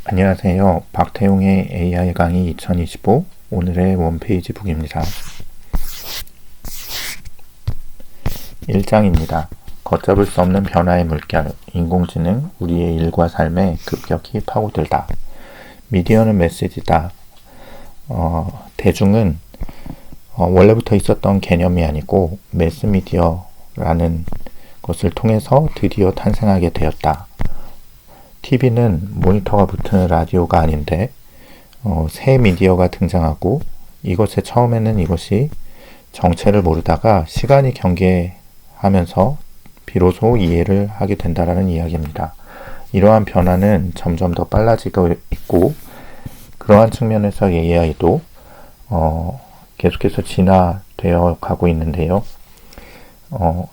안녕하세요. 박태용의 AI 강의 2025 오늘의 원페이지 북입니다. 1장입니다. 걷잡을 수 없는 변화의 물결, 인공지능, 우리의 일과 삶에 급격히 파고들다. 미디어는 메시지다. 대중은 원래부터 있었던 개념이 아니고 매스미디어라는 것을 통해서 드디어 탄생하게 되었다. TV는 모니터가 붙은 라디오가 아닌데 새 미디어가 등장하고 이것에 처음에는 이것이 정체를 모르다가 시간이 경계하면서 비로소 이해를 하게 된다라는 이야기입니다. 이러한 변화는 점점 더 빨라지고 있고 그러한 측면에서 AI도 계속해서 진화되어 가고 있는데요.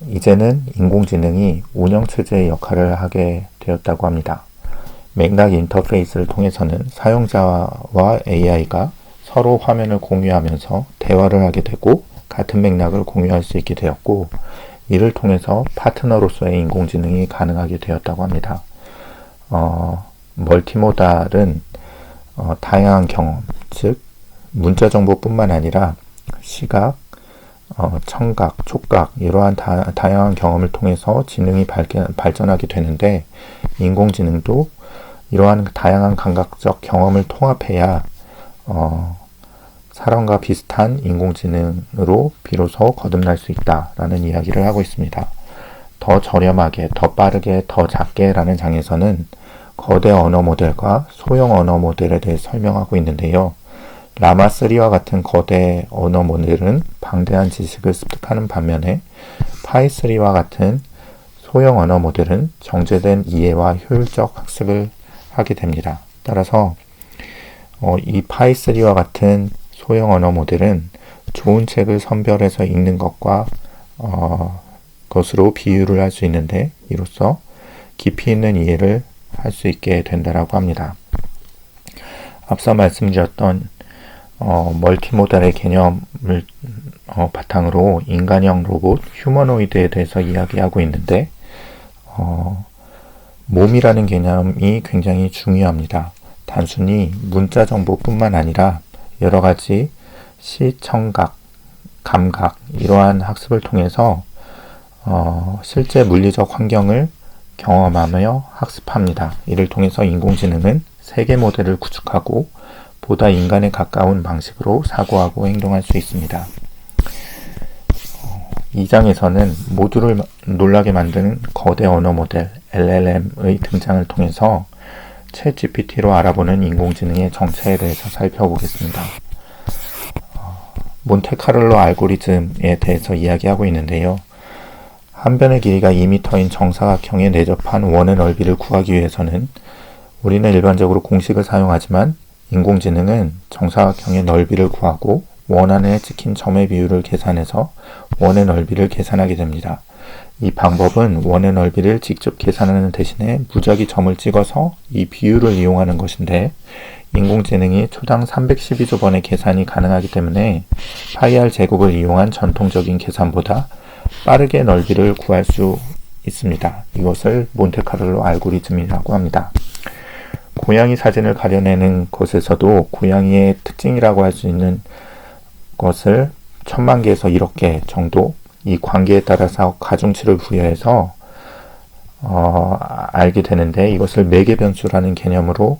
이제는 인공지능이 운영체제의 역할을 하게 되었다고 합니다. 맥락 인터페이스를 통해서는 사용자와 AI가 서로 화면을 공유하면서 대화를 하게 되고 같은 맥락을 공유할 수 있게 되었고 이를 통해서 파트너로서의 인공지능이 가능하게 되었다고 합니다. 멀티모달은 다양한 경험, 즉 문자 정보뿐만 아니라 시각, 청각, 촉각 이러한 다양한 경험을 통해서 지능이 발전하게 되는데 인공지능도 이러한 다양한 감각적 경험을 통합해야 사람과 비슷한 인공지능으로 비로소 거듭날 수 있다라는 이야기를 하고 있습니다. 더 저렴하게, 더 빠르게, 더 작게 라는 장에서는 거대 언어 모델과 소형 언어 모델에 대해 설명하고 있는데요. 라마3와 같은 거대 언어 모델은 방대한 지식을 습득하는 반면에 파이3와 같은 소형 언어 모델은 정제된 이해와 효율적 학습을 하게 됩니다. 따라서 이 파이3와 같은 소형 언어 모델은 좋은 책을 선별해서 읽는 것과 것으로 비유를 할 수 있는데 이로써 깊이 있는 이해를 할 수 있게 된다라고 합니다. 앞서 말씀드렸던 멀티모달의 개념을 바탕으로 인간형 로봇 휴머노이드에 대해서 이야기하고 있는데 몸이라는 개념이 굉장히 중요합니다. 단순히 문자 정보뿐만 아니라 여러 가지 시청각, 감각 이러한 학습을 통해서 실제 물리적 환경을 경험하며 학습합니다. 이를 통해서 인공지능은 세계 모델을 구축하고 보다 인간에 가까운 방식으로 사고하고 행동할 수 있습니다. 2장에서는 모두를 놀라게 만드는 거대 언어 모델 LLM의 등장을 통해서 챗GPT로 알아보는 인공지능의 정체에 대해서 살펴보겠습니다. 몬테카를로 알고리즘에 대해서 이야기하고 있는데요. 한 변의 길이가 2m인 정사각형에 내접한 원의 넓이를 구하기 위해서는 우리는 일반적으로 공식을 사용하지만 인공지능은 정사각형의 넓이를 구하고 원 안에 찍힌 점의 비율을 계산해서 원의 넓이를 계산하게 됩니다. 이 방법은 원의 넓이를 직접 계산하는 대신에 무작위 점을 찍어서 이 비율을 이용하는 것인데 인공지능이 초당 312조 번의 계산이 가능하기 때문에 파이R 제곱을 이용한 전통적인 계산보다 빠르게 넓이를 구할 수 있습니다. 이것을 몬테카를로 알고리즘이라고 합니다. 고양이 사진을 가려내는 것에서도 고양이의 특징이라고 할 수 있는 것을 1000만 개에서 1억 개 정도 이 관계에 따라서 가중치를 부여해서 알게 되는데 이것을 매개 변수라는 개념으로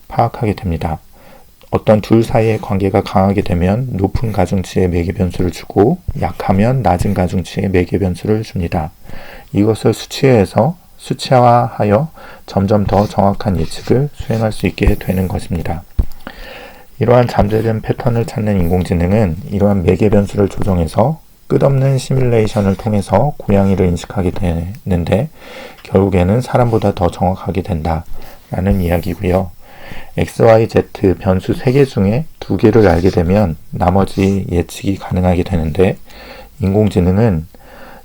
파악하게 됩니다. 어떤 둘 사이의 관계가 강하게 되면 높은 가중치의 매개 변수를 주고 약하면 낮은 가중치의 매개 변수를 줍니다. 이것을 수치화하여 점점 더 정확한 예측을 수행할 수 있게 되는 것입니다. 이러한 잠재된 패턴을 찾는 인공지능은 이러한 매개 변수를 조정해서 끝없는 시뮬레이션을 통해서 고양이를 인식하게 되는데 결국에는 사람보다 더 정확하게 된다라는 이야기고요. XYZ 변수 3개 중에 2개를 알게 되면 나머지 예측이 가능하게 되는데 인공지능은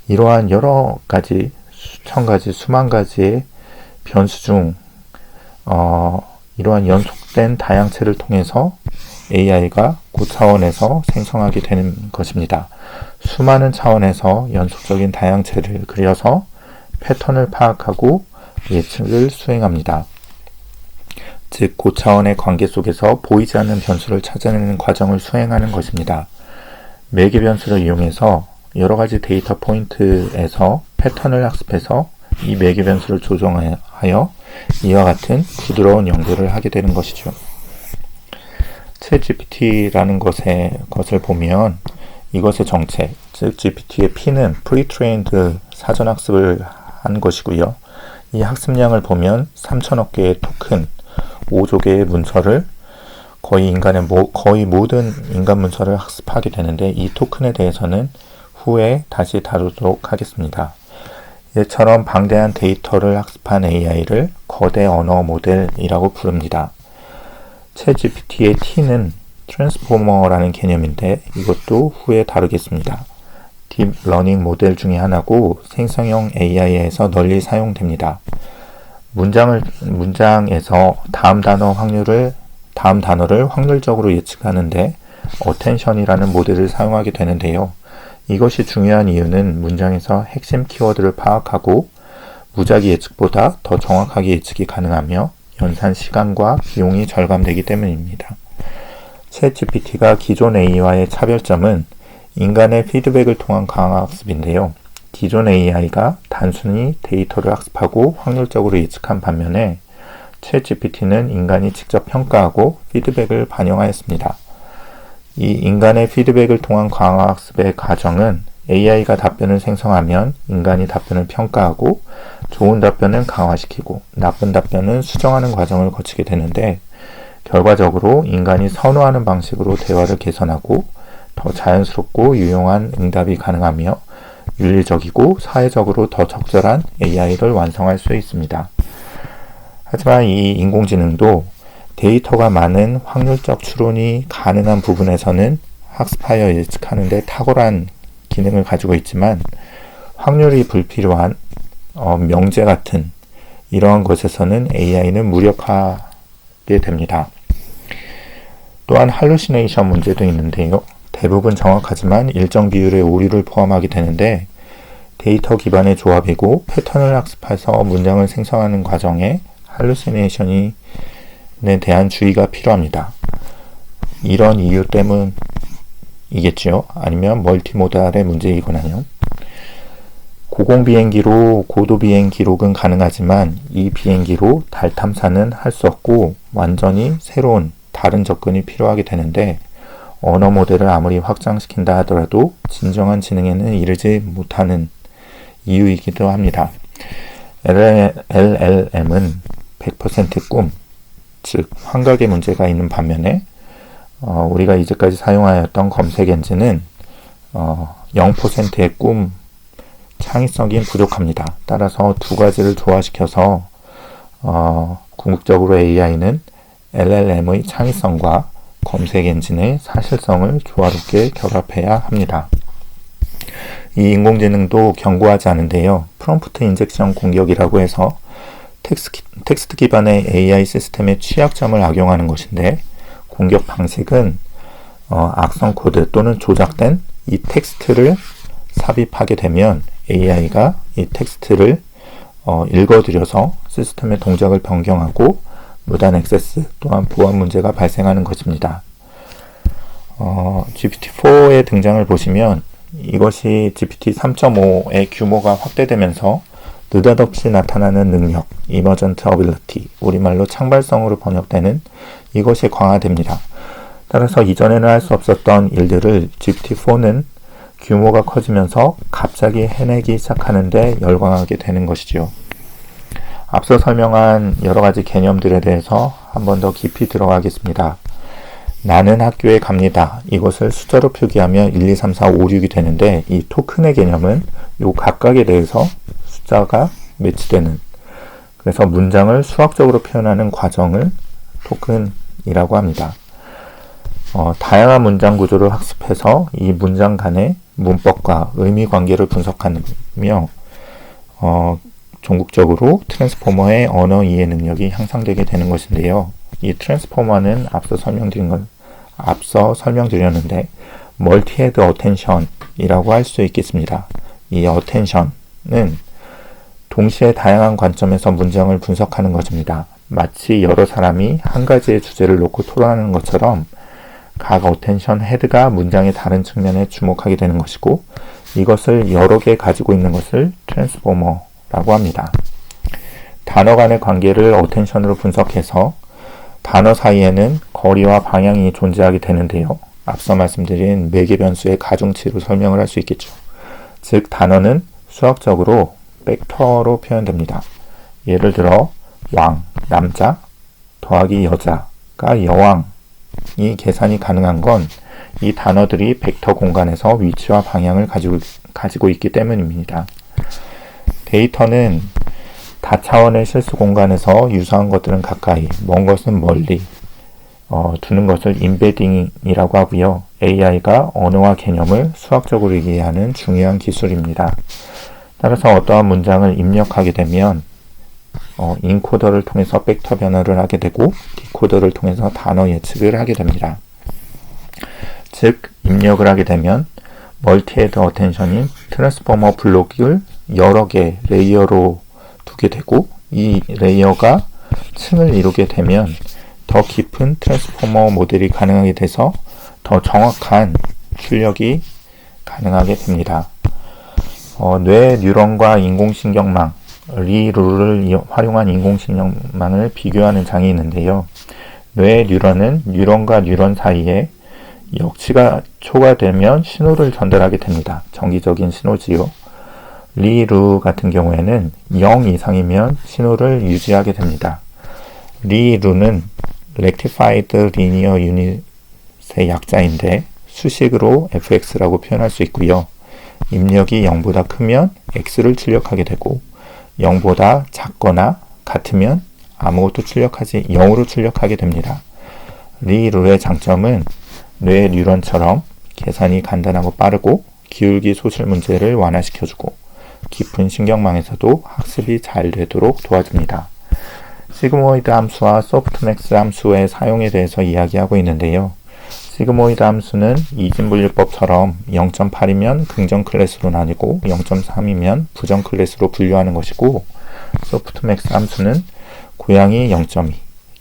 이러한 여러 가지 수천 가지 수만 가지의 변수 중 이러한 연속된 다양체를 통해서 AI가 고차원에서 생성하게 되는 것입니다. 수많은 차원에서 연속적인 다양체를 그려서 패턴을 파악하고 예측을 수행합니다. 즉 고차원의 관계 속에서 보이지 않는 변수를 찾아내는 과정을 수행하는 것입니다. 매개 변수를 이용해서 여러 가지 데이터 포인트에서 패턴을 학습해서 이 매개 변수를 조정하여 이와 같은 부드러운 연결을 하게 되는 것이죠. 챗GPT라는 것을 보면 이것의 정체, 즉 GPT의 P는 프리트레인드 사전 학습을 한 것이고요. 이 학습량을 보면 3천억 개의 토큰, 5조 개의 문서를 거의 모든 인간 문서를 학습하게 되는데, 이 토큰에 대해서는 후에 다시 다루도록 하겠습니다. 이처럼 방대한 데이터를 학습한 AI를 거대 언어 모델이라고 부릅니다. 챗GPT의 T는 트랜스포머라는 개념인데 이것도 후에 다루겠습니다. 딥러닝 모델 중에 하나고 생성형 AI에서 널리 사용됩니다. 문장에서 다음 단어를 확률적으로 예측하는데 어텐션이라는 모델을 사용하게 되는데요. 이것이 중요한 이유는 문장에서 핵심 키워드를 파악하고 무작위 예측보다 더 정확하게 예측이 가능하며 연산 시간과 비용이 절감되기 때문입니다. 챗GPT가 기존 AI와의 차별점은 인간의 피드백을 통한 강화학습인데요. 기존 AI가 단순히 데이터를 학습하고 확률적으로 예측한 반면에 챗GPT는 인간이 직접 평가하고 피드백을 반영하였습니다. 이 인간의 피드백을 통한 강화학습의 과정은 AI가 답변을 생성하면 인간이 답변을 평가하고 좋은 답변은 강화시키고 나쁜 답변은 수정하는 과정을 거치게 되는데, 결과적으로 인간이 선호하는 방식으로 대화를 개선하고 더 자연스럽고 유용한 응답이 가능하며 윤리적이고 사회적으로 더 적절한 AI를 완성할 수 있습니다. 하지만 이 인공지능도 데이터가 많은 확률적 추론이 가능한 부분에서는 학습하여 예측하는 데 탁월한 기능을 가지고 있지만, 확률이 불필요한 명제 같은 이러한 것에서는 AI는 무력하게 됩니다. 또한 할루시네이션 문제도 있는데요. 대부분 정확하지만 일정 비율의 오류를 포함하게 되는데, 데이터 기반의 조합이고 패턴을 학습해서 문장을 생성하는 과정에 할루시네이션에 대한 주의가 필요합니다. 이런 이유 때문이겠죠. 아니면 멀티모달의 문제이거나요. 고공 비행기로 고도 비행 기록은 가능하지만 이 비행기로 달 탐사는 할 수 없고 완전히 새로운 다른 접근이 필요하게 되는데, 언어 모델을 아무리 확장시킨다 하더라도 진정한 지능에는 이르지 못하는 이유이기도 합니다. LLM은 100% 꿈, 즉 환각의 문제가 있는 반면에 우리가 이제까지 사용하였던 검색 엔진은 0%의 꿈, 창의성이 부족합니다. 따라서 두 가지를 조화시켜서 궁극적으로 AI는 LLM의 창의성과 검색 엔진의 사실성을 조화롭게 결합해야 합니다. 이 인공지능도 견고하지 않은데요. 프롬프트 인젝션 공격이라고 해서 텍스트 기반의 AI 시스템의 취약점을 악용하는 것인데, 공격 방식은 악성 코드 또는 조작된 이 텍스트를 삽입하게 되면 AI가 이 텍스트를 읽어들여서 시스템의 동작을 변경하고 무단 액세스 또한 보안 문제가 발생하는 것입니다. GPT-4의 등장을 보시면 이것이 GPT 3.5의 규모가 확대되면서 느닷없이 나타나는 능력, emergent ability, 우리말로 창발성으로 번역되는 이것이 강화됩니다. 따라서 이전에는 할 수 없었던 일들을 GPT-4는 규모가 커지면서 갑자기 해내기 시작하는데 열광하게 되는 것이죠. 앞서 설명한 여러 가지 개념들에 대해서 한 번 더 깊이 들어가겠습니다. 나는 학교에 갑니다. 이것을 숫자로 표기하면 1, 2, 3, 4, 5, 6이 되는데, 이 토큰의 개념은 요 각각에 대해서 숫자가 매치되는, 그래서 문장을 수학적으로 표현하는 과정을 토큰이라고 합니다. 다양한 문장 구조를 학습해서 이 문장 간의 문법과 의미 관계를 분석하며 종국적으로 트랜스포머의 언어 이해 능력이 향상되게 되는 것인데요. 이 트랜스포머는 앞서 설명드렸는데 멀티헤드 어텐션이라고 할 수 있겠습니다. 이 어텐션은 동시에 다양한 관점에서 문장을 분석하는 것입니다. 마치 여러 사람이 한 가지의 주제를 놓고 토론하는 것처럼 각 어텐션 헤드가 문장의 다른 측면에 주목하게 되는 것이고, 이것을 여러 개 가지고 있는 것을 트랜스포머라고 합니다. 단어 간의 관계를 어텐션으로 분석해서 단어 사이에는 거리와 방향이 존재하게 되는데요. 앞서 말씀드린 매개 변수의 가중치로 설명을 할 수 있겠죠. 즉, 단어는 수학적으로 벡터로 표현됩니다. 예를 들어 왕, 남자, 더하기 여자가 여왕이 계산이 가능한 건 이 단어들이 벡터 공간에서 위치와 방향을 가지고 있기 때문입니다. 데이터는 다차원의 실수 공간에서 유사한 것들은 가까이, 먼 것은 멀리 두는 것을 임베딩이라고 하고요. AI가 언어와 개념을 수학적으로 이해하는 중요한 기술입니다. 따라서 어떠한 문장을 입력하게 되면 인코더를 통해서 벡터 변화를 하게 되고, 디코더를 통해서 단어 예측을 하게 됩니다. 즉, 입력을 하게 되면 멀티헤드 어텐션인 트랜스포머 블록을 여러 개 레이어로 두게 되고, 이 레이어가 층을 이루게 되면 더 깊은 트랜스포머 모델이 가능하게 돼서 더 정확한 출력이 가능하게 됩니다. 뇌 뉴런과 인공신경망, 리룰을 활용한 인공신경망을 비교하는 장이 있는데요. 뇌 뉴런은 뉴런과 뉴런 사이에 역치가 초과되면 신호를 전달하게 됩니다. 정기적인 신호지요. 리루 같은 경우에는 0 이상이면 신호를 유지하게 됩니다. 리루는 Rectified Linear Unit의 약자인데 수식으로 fx라고 표현할 수 있고요. 입력이 0보다 크면 x를 출력하게 되고, 0보다 작거나 같으면 아무것도 출력하지 0으로 출력하게 됩니다. 리룰의 장점은 뇌 뉴런처럼 계산이 간단하고 빠르고 기울기 소실 문제를 완화시켜주고, 깊은 신경망에서도 학습이 잘 되도록 도와줍니다. 시그모이드 함수와 소프트맥스 함수의 사용에 대해서 이야기하고 있는데요. 시그모이드 함수는 이진분류법처럼 0.8이면 긍정 클래스로 나뉘고 0.3이면 부정 클래스로 분류하는 것이고, 소프트맥스 함수는 고양이 0.2,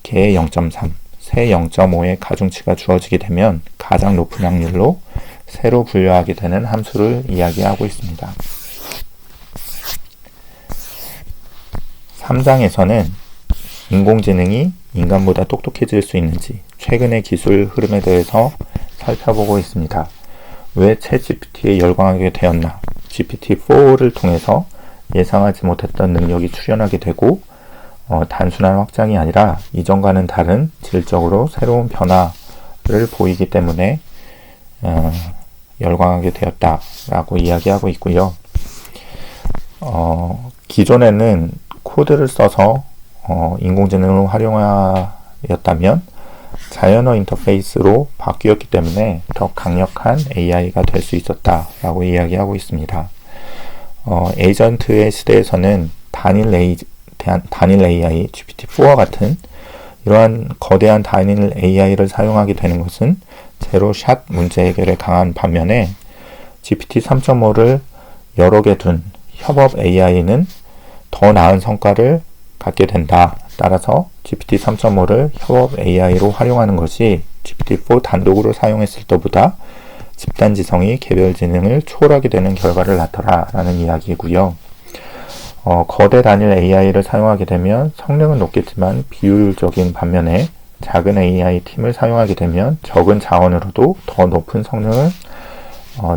개 0.3, 새 0.5의 가중치가 주어지게 되면 가장 높은 확률로 새로 분류하게 되는 함수를 이야기하고 있습니다. 3장에서는 인공지능이 인간보다 똑똑해질 수 있는지 최근의 기술 흐름에 대해서 살펴보고 있습니다. 왜 챗GPT에 열광하게 되었나? GPT-4를 통해서 예상하지 못했던 능력이 출현하게 되고, 단순한 확장이 아니라 이전과는 다른 질적으로 새로운 변화를 보이기 때문에 열광하게 되었다라고 이야기하고 있고요. 기존에는 코드를 써서 인공지능을 활용하였다면 자연어 인터페이스로 바뀌었기 때문에 더 강력한 AI가 될 수 있었다라고 이야기하고 있습니다. 에이전트의 시대에서는 단일 AI, GPT-4와 같은 이러한 거대한 단일 AI를 사용하게 되는 것은 제로샷 문제 해결에 강한 반면에 GPT 3.5를 여러 개 둔 협업 AI는 더 나은 성과를 갖게 된다. 따라서 GPT 3.5를 협업 AI로 활용하는 것이 GPT-4 단독으로 사용했을 때보다 집단지성이 개별지능을 초월하게 되는 결과를 낳더라라는 이야기이고요. 거대 단일 AI를 사용하게 되면 성능은 높겠지만 비효율적인 반면에 작은 AI 팀을 사용하게 되면 적은 자원으로도 더 높은 성능을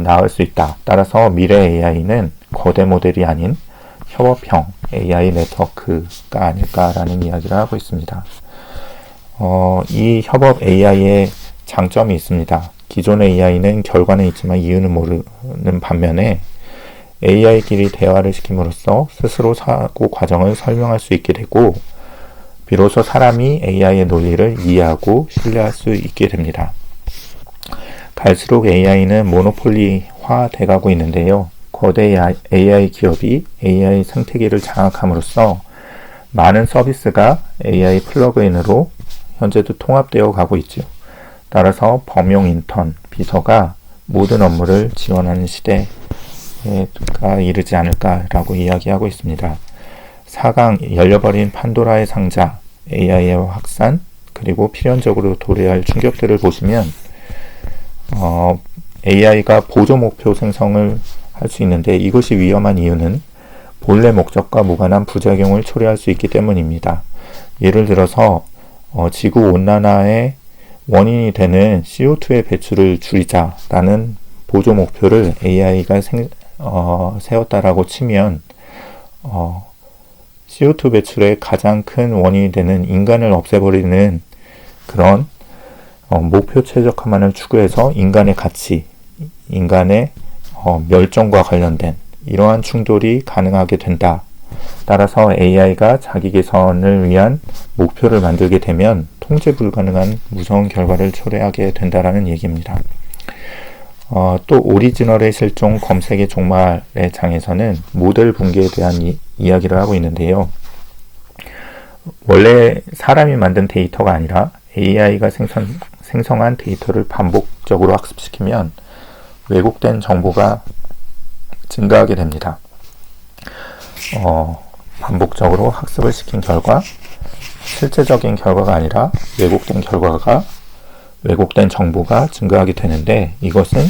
낳을 수 있다. 따라서 미래 AI는 거대 모델이 아닌 협업형 AI 네트워크가 아닐까라는 이야기를 하고 있습니다. 이 협업 AI의 장점이 있습니다. 기존의 AI는 결과는 있지만 이유는 모르는 반면에 AI끼리 대화를 시킴으로써 스스로 사고 과정을 설명할 수 있게 되고, 비로소 사람이 AI의 논리를 이해하고 신뢰할 수 있게 됩니다. 갈수록 AI는 모노폴리화 돼가고 있는데요. 거대 AI 기업이 AI 생태계를 장악함으로써 많은 서비스가 AI 플러그인으로 현재도 통합되어 가고 있죠. 따라서 범용 인턴, 비서가 모든 업무를 지원하는 시대가 이르지 않을까라고 이야기하고 있습니다. 4강 열려버린 판도라의 상자, AI의 확산, 그리고 필연적으로 도래할 충격들을 보시면 AI가 보조 목표 생성을 할 수 있는데 이것이 위험한 이유는 본래 목적과 무관한 부작용을 초래할 수 있기 때문입니다. 예를 들어서 지구온난화의 원인이 되는 CO2의 배출을 줄이자라는 보조 목표를 AI가 세웠다라고 치면 CO2 배출의 가장 큰 원인이 되는 인간을 없애버리는 그런 목표 최적화만을 추구해서 인간의 가치, 인간의 멸종과 관련된 이러한 충돌이 가능하게 된다. 따라서 AI가 자기 개선을 위한 목표를 만들게 되면 통제 불가능한 무서운 결과를 초래하게 된다라는 얘기입니다. 또 오리지널의 실종 검색의 종말의 장에서는 모델 붕괴에 대한 이야기를 하고 있는데요. 원래 사람이 만든 데이터가 아니라 AI가 생성한 데이터를 반복적으로 학습시키면 왜곡된 정보가 증가하게 됩니다. 반복적으로 학습을 시킨 결과 실제적인 결과가 아니라 왜곡된 정보가 증가하게 되는데 이것은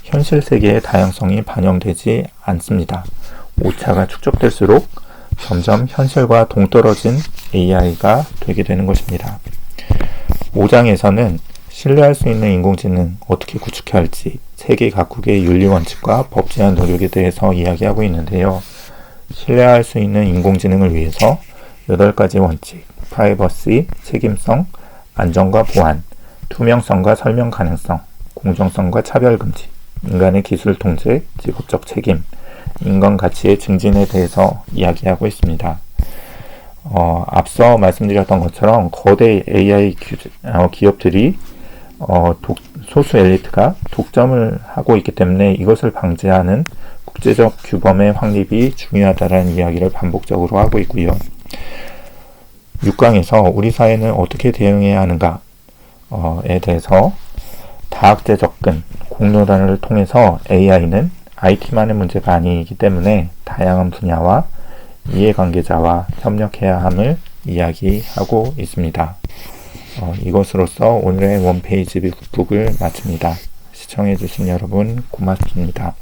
현실 세계의 다양성이 반영되지 않습니다. 오차가 축적될수록 점점 현실과 동떨어진 AI가 되게 되는 것입니다. 5장에서는 신뢰할 수 있는 인공지능 어떻게 구축해야 할지 세계 각국의 윤리 원칙과 법 제한 노력에 대해서 이야기하고 있는데요. 신뢰할 수 있는 인공지능을 위해서 8가지 원칙, 프라이버시, 책임성, 안전과 보안, 투명성과 설명 가능성, 공정성과 차별 금지, 인간의 기술 통제, 직업적 책임, 인간 가치의 증진에 대해서 이야기하고 있습니다. 앞서 말씀드렸던 것처럼 거대 AI 기업들이 소수 엘리트가 독점을 하고 있기 때문에 이것을 방지하는 국제적 규범의 확립이 중요하다는 이야기를 반복적으로 하고 있고요. 6강에서 우리 사회는 어떻게 대응해야 하는가에 대해서 다학제 접근, 공론화를 통해서 AI는 IT만의 문제가 아니기 때문에 다양한 분야와 이해관계자와 협력해야 함을 이야기하고 있습니다. 이것으로써 오늘의 원페이지 북북을 마칩니다. 시청해주신 여러분 고맙습니다.